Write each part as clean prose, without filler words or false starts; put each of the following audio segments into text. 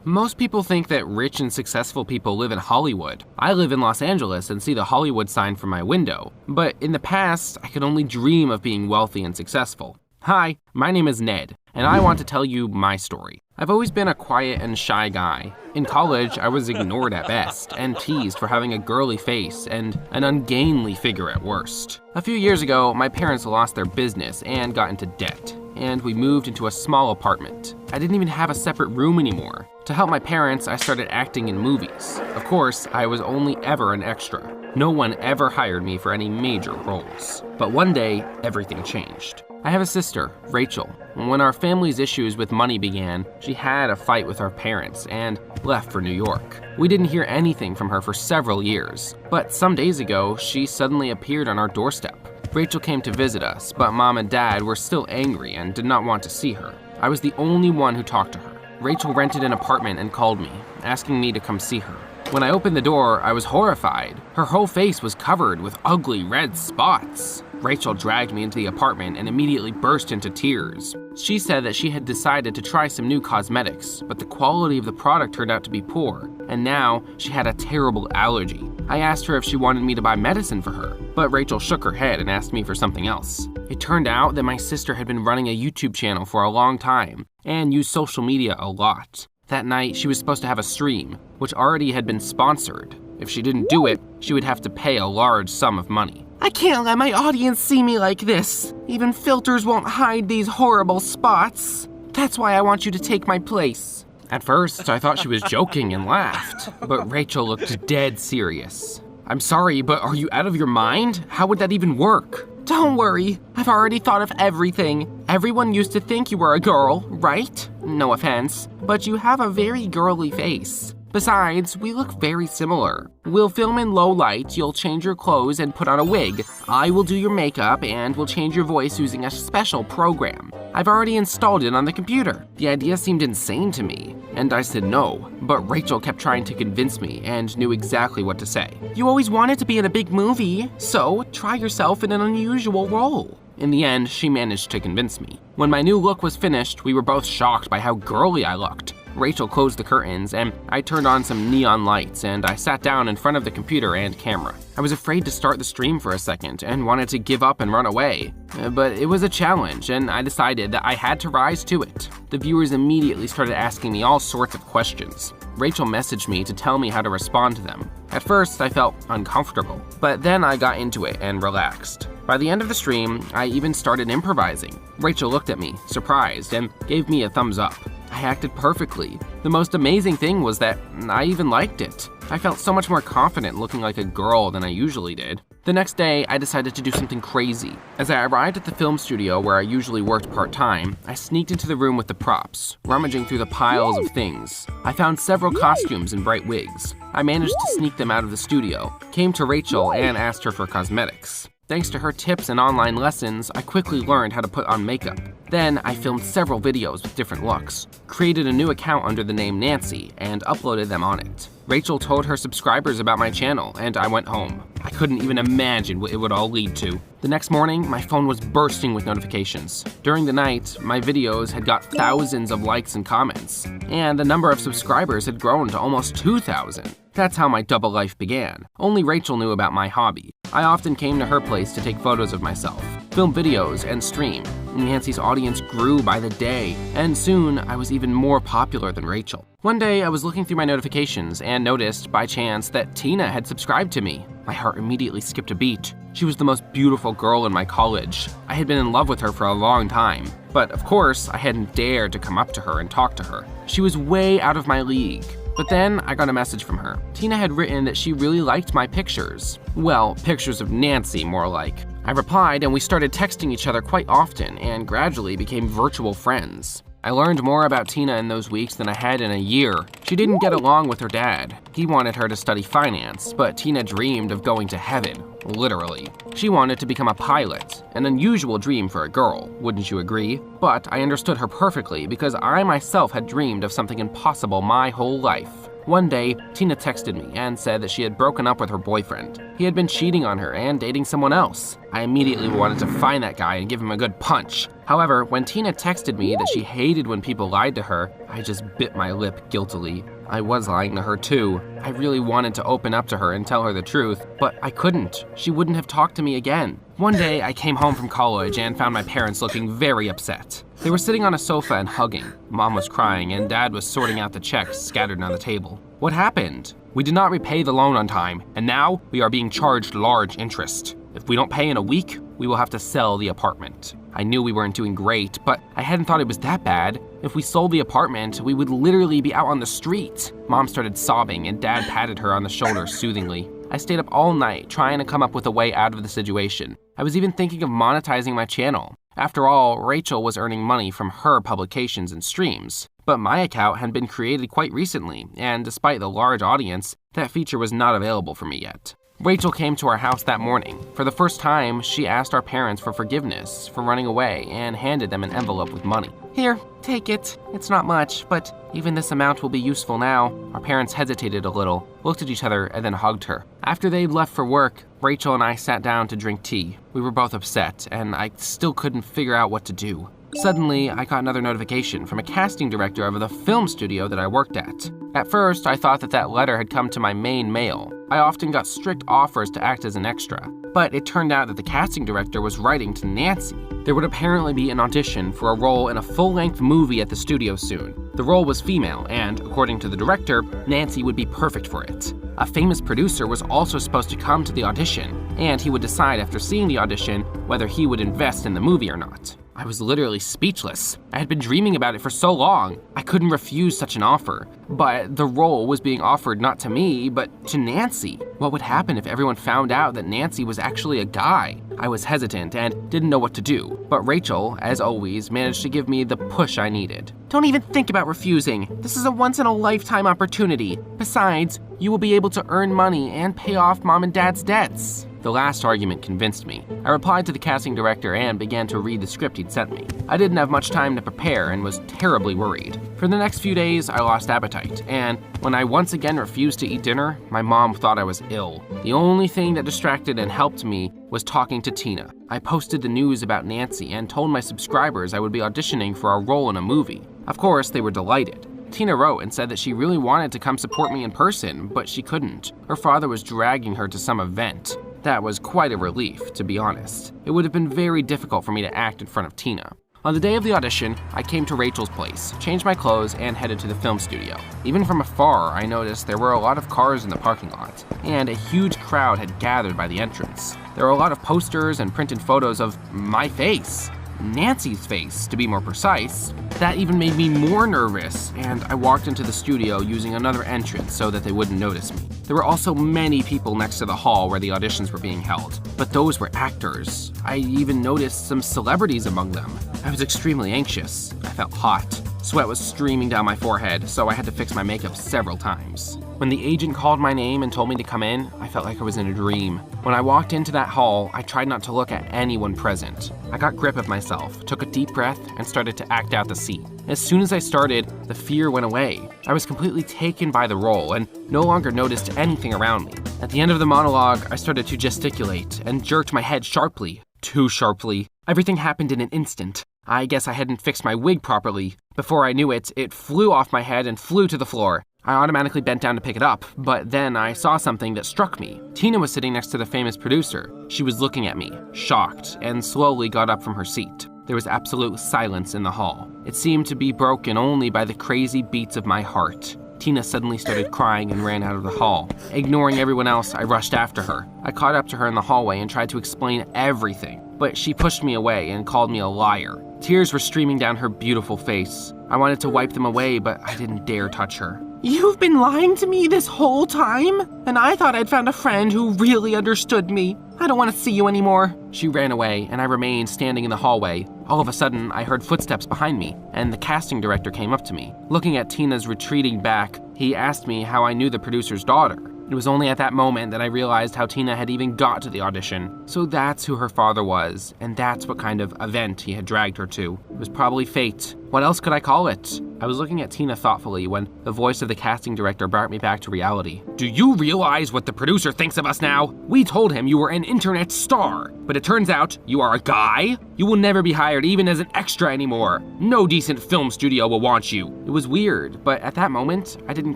Most people think that rich and successful people live in Hollywood. I live in Los Angeles and see the Hollywood sign from my window. But in the past, I could only dream of being wealthy and successful. Hi, my name is Ned, and I want to tell you my story. I've always been a quiet and shy guy. In college, I was ignored at best and teased for having a girly face and an ungainly figure at worst. A few years ago, my parents lost their business and got into debt, and we moved into a small apartment. I didn't even have a separate room anymore. To help my parents, I started acting in movies. Of course, I was only ever an extra. No one ever hired me for any major roles. But one day, everything changed. I have a sister, Rachel. When our family's issues with money began, she had a fight with our parents and left for New York. We didn't hear anything from her for several years, but some days ago, she suddenly appeared on our doorstep. Rachel came to visit us, but Mom and Dad were still angry and did not want to see her. I was the only one who talked to her. Rachel rented an apartment and called me, asking me to come see her. When I opened the door, I was horrified. Her whole face was covered with ugly red spots. Rachel dragged me into the apartment and immediately burst into tears. She said that she had decided to try some new cosmetics, but the quality of the product turned out to be poor, and now she had a terrible allergy. I asked her if she wanted me to buy medicine for her, but Rachel shook her head and asked me for something else. It turned out that my sister had been running a YouTube channel for a long time and used social media a lot. That night, she was supposed to have a stream, which already had been sponsored. If she didn't do it, she would have to pay a large sum of money. I can't let my audience see me like this. Even filters won't hide these horrible spots. That's why I want you to take my place. At first, I thought she was joking and laughed, but Rachel looked dead serious. I'm sorry, but are you out of your mind? How would that even work? Don't worry, I've already thought of everything. Everyone used to think you were a girl, right? No offense, but you have a very girly face. Besides, we look very similar. We'll film in low light, you'll change your clothes and put on a wig. I will do your makeup and we'll change your voice using a special program. I've already installed it on the computer. The idea seemed insane to me, and I said no, but Rachel kept trying to convince me and knew exactly what to say. You always wanted to be in a big movie, so try yourself in an unusual role. In the end, she managed to convince me. When my new look was finished, we were both shocked by how girly I looked. Rachel closed the curtains, and I turned on some neon lights, and I sat down in front of the computer and camera. I was afraid to start the stream for a second and wanted to give up and run away. But it was a challenge, and I decided that I had to rise to it. The viewers immediately started asking me all sorts of questions. Rachel messaged me to tell me how to respond to them. At first, I felt uncomfortable, but then I got into it and relaxed. By the end of the stream, I even started improvising. Rachel looked at me, surprised, and gave me a thumbs up. I acted perfectly. The most amazing thing was that I even liked it. I felt so much more confident looking like a girl than I usually did. The next day, I decided to do something crazy. As I arrived at the film studio where I usually worked part-time, I sneaked into the room with the props, rummaging through the piles of things. I found several costumes and bright wigs. I managed to sneak them out of the studio, came to Rachel and asked her for cosmetics. Thanks to her tips and online lessons, I quickly learned how to put on makeup. Then I filmed several videos with different looks, created a new account under the name Nancy, and uploaded them on it. Rachel told her subscribers about my channel, and I went home. I couldn't even imagine what it would all lead to. The next morning, my phone was bursting with notifications. During the night, my videos had got thousands of likes and comments, and the number of subscribers had grown to almost 2,000. That's how my double life began. Only Rachel knew about my hobby. I often came to her place to take photos of myself, film videos, and stream. Nancy's audience grew by the day, and soon I was even more popular than Rachel. One day, I was looking through my notifications and noticed, by chance, that Tina had subscribed to me. My heart immediately skipped a beat. She was the most beautiful girl in my college. I had been in love with her for a long time, but of course, I hadn't dared to come up to her and talk to her. She was way out of my league. But then I got a message from her. Tina had written that she really liked my pictures. Well, pictures of Nancy, more like. I replied and we started texting each other quite often and gradually became virtual friends. I learned more about Tina in those weeks than I had in a year. She didn't get along with her dad. He wanted her to study finance, but Tina dreamed of going to heaven, literally. She wanted to become a pilot, an unusual dream for a girl, wouldn't you agree? But I understood her perfectly because I myself had dreamed of something impossible my whole life. One day, Tina texted me and said that she had broken up with her boyfriend. He had been cheating on her and dating someone else. I immediately wanted to find that guy and give him a good punch. However, when Tina texted me that she hated when people lied to her, I just bit my lip guiltily. I was lying to her too. I really wanted to open up to her and tell her the truth, but I couldn't. She wouldn't have talked to me again. One day, I came home from college and found my parents looking very upset. They were sitting on a sofa and hugging. Mom was crying and Dad was sorting out the checks scattered on the table. What happened? We did not repay the loan on time, and now we are being charged large interest. If we don't pay in a week, we will have to sell the apartment. I knew we weren't doing great, but I hadn't thought it was that bad. If we sold the apartment, we would literally be out on the street. Mom started sobbing and Dad patted her on the shoulder soothingly. I stayed up all night trying to come up with a way out of the situation. I was even thinking of monetizing my channel. After all, Rachel was earning money from her publications and streams. But my account had been created quite recently, and despite the large audience, that feature was not available for me yet. Rachel came to our house that morning. For the first time, she asked our parents for forgiveness for running away and handed them an envelope with money. Here, take it. It's not much, but even this amount will be useful now. Our parents hesitated a little, looked at each other, and then hugged her. After they'd left for work, Rachel and I sat down to drink tea. We were both upset, and I still couldn't figure out what to do. Suddenly, I got another notification from a casting director of the film studio that I worked at. At first, I thought that letter had come to my main mail. I often got strict offers to act as an extra, but it turned out that the casting director was writing to Nancy. There would apparently be an audition for a role in a full-length movie at the studio soon. The role was female, and according to the director, Nancy would be perfect for it. A famous producer was also supposed to come to the audition, and he would decide after seeing the audition whether he would invest in the movie or not. I was literally speechless. I had been dreaming about it for so long. I couldn't refuse such an offer. But the role was being offered not to me, but to Nancy. What would happen if everyone found out that Nancy was actually a guy? I was hesitant and didn't know what to do. But Rachel, as always, managed to give me the push I needed. Don't even think about refusing. This is a once-in-a-lifetime opportunity. Besides, you will be able to earn money and pay off Mom and Dad's debts. The last argument convinced me. I replied to the casting director and began to read the script he'd sent me. I didn't have much time to prepare and was terribly worried. For the next few days, I lost appetite, and when I once again refused to eat dinner, my mom thought I was ill. The only thing that distracted and helped me was talking to Tina. I posted the news about Nancy and told my subscribers I would be auditioning for a role in a movie. Of course, they were delighted. Tina wrote and said that she really wanted to come support me in person, but she couldn't. Her father was dragging her to some event. That was quite a relief, to be honest. It would have been very difficult for me to act in front of Tina. On the day of the audition, I came to Rachel's place, changed my clothes, and headed to the film studio. Even from afar, I noticed there were a lot of cars in the parking lot, and a huge crowd had gathered by the entrance. There were a lot of posters and printed photos of my face. Nancy's face, to be more precise. That even made me more nervous, and I walked into the studio using another entrance so that they wouldn't notice me. There were also many people next to the hall where the auditions were being held, but those were actors. I even noticed some celebrities among them. I was extremely anxious. I felt hot. Sweat was streaming down my forehead, so I had to fix my makeup several times. When the agent called my name and told me to come in, I felt like I was in a dream. When I walked into that hall, I tried not to look at anyone present. I got grip of myself, took a deep breath, and started to act out the scene. As soon as I started, the fear went away. I was completely taken by the role and no longer noticed anything around me. At the end of the monologue, I started to gesticulate and jerked my head sharply. Too sharply. Everything happened in an instant. I guess I hadn't fixed my wig properly. Before I knew it, it flew off my head and flew to the floor. I automatically bent down to pick it up, but then I saw something that struck me. Tina was sitting next to the famous producer. She was looking at me, shocked, and slowly got up from her seat. There was absolute silence in the hall. It seemed to be broken only by the crazy beats of my heart. Tina suddenly started crying and ran out of the hall. Ignoring everyone else, I rushed after her. I caught up to her in the hallway and tried to explain everything, but she pushed me away and called me a liar. Tears were streaming down her beautiful face. I wanted to wipe them away, but I didn't dare touch her. You've been lying to me this whole time? And I thought I'd found a friend who really understood me. I don't want to see you anymore. She ran away, and I remained standing in the hallway. All of a sudden, I heard footsteps behind me, and the casting director came up to me. Looking at Tina's retreating back, he asked me how I knew the producer's daughter. It was only at that moment that I realized how Tina had even got to the audition. So that's who her father was, and that's what kind of event he had dragged her to. It was probably fate. What else could I call it? I was looking at Tina thoughtfully when the voice of the casting director brought me back to reality. Do you realize what the producer thinks of us now? We told him you were an internet star, but it turns out you are a guy? You will never be hired even as an extra anymore. No decent film studio will want you. It was weird, but at that moment, I didn't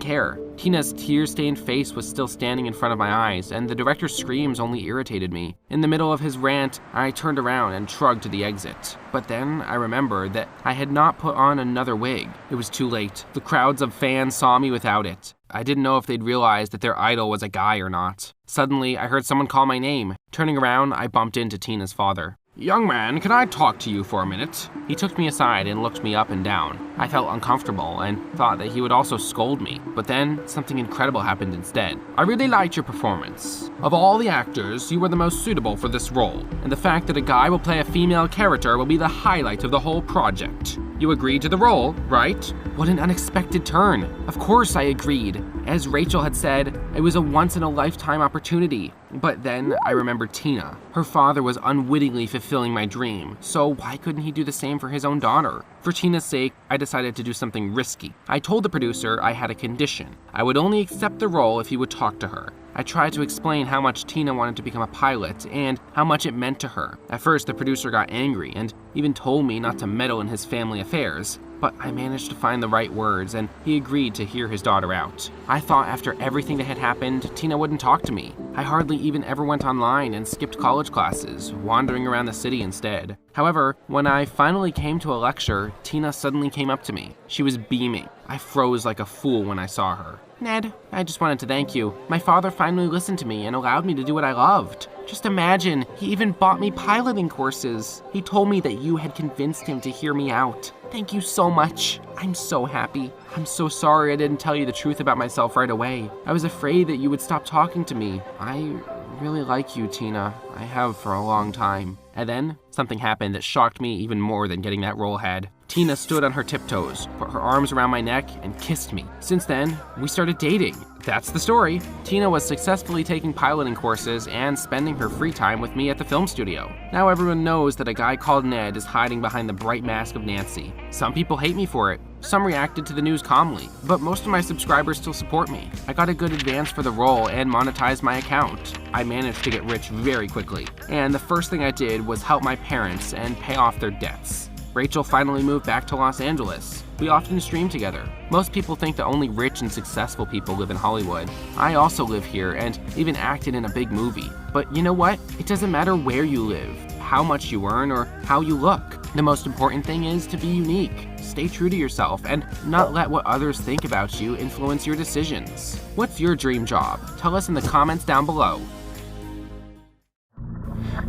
care. Tina's tear-stained face was still standing in front of my eyes, and the director's screams only irritated me. In the middle of his rant, I turned around and shrugged to the exit. But then I remembered that I had not put on another wig. It was too late. The crowds of fans saw me without it. I didn't know if they'd realized that their idol was a guy or not. Suddenly, I heard someone call my name. Turning around, I bumped into Tina's father. Young man, can I talk to you for a minute? He took me aside and looked me up and down. I felt uncomfortable and thought that he would also scold me, but then something incredible happened instead. I really liked your performance. Of all the actors, you were the most suitable for this role, and the fact that a guy will play a female character will be the highlight of the whole project. You agreed to the role, right? What an unexpected turn. Of course I agreed. As Rachel had said, it was a once-in-a-lifetime opportunity. But then I remembered Tina. Her father was unwittingly fulfilling my dream, so why couldn't he do the same for his own daughter? For Tina's sake, I decided to do something risky. I told the producer I had a condition. I would only accept the role if he would talk to her. I tried to explain how much Tina wanted to become a pilot and how much it meant to her. At first, the producer got angry and even told me not to meddle in his family affairs. But I managed to find the right words, and he agreed to hear his daughter out. I thought after everything that had happened, Tina wouldn't talk to me. I hardly even ever went online and skipped college classes, wandering around the city instead. However, when I finally came to a lecture, Tina suddenly came up to me. She was beaming. I froze like a fool when I saw her. Ned, I just wanted to thank you. My father finally listened to me and allowed me to do what I loved. Just imagine, he even bought me piloting courses. He told me that you had convinced him to hear me out. Thank you so much. I'm so happy. I'm so sorry I didn't tell you the truth about myself right away. I was afraid that you would stop talking to me. I really like you, Tina. I have for a long time. And then, something happened that shocked me even more than getting that role had. Tina stood on her tiptoes, put her arms around my neck, and kissed me. Since then, we started dating. That's the story. Tina was successfully taking piloting courses and spending her free time with me at the film studio. Now everyone knows that a guy called Ned is hiding behind the bright mask of Nancy. Some people hate me for it. Some reacted to the news calmly, but most of my subscribers still support me. I got a good advance for the role and monetized my account. I managed to get rich very quickly, and the first thing I did was help my parents and pay off their debts. Rachel finally moved back to Los Angeles. We often stream together. Most people think that only rich and successful people live in Hollywood. I also live here and even acted in a big movie. But you know what? It doesn't matter where you live, how much you earn, or how you look. The most important thing is to be unique. Stay true to yourself and not let what others think about you influence your decisions. What's your dream job? Tell us in the comments down below.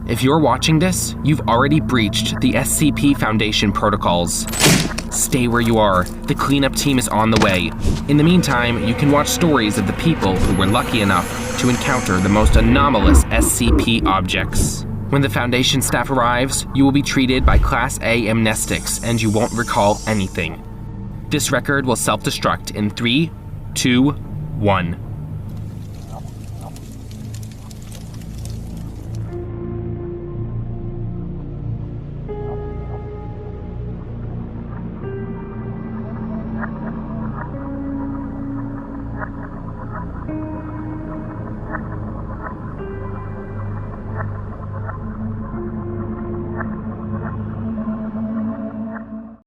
If you're watching this, you've already breached the SCP Foundation protocols. Stay where you are. The cleanup team is on the way. In the meantime, you can watch stories of the people who were lucky enough to encounter the most anomalous SCP objects. When the Foundation staff arrives, you will be treated by Class A Animejestx and you won't recall anything. This record will self-destruct in 3, 2, 1.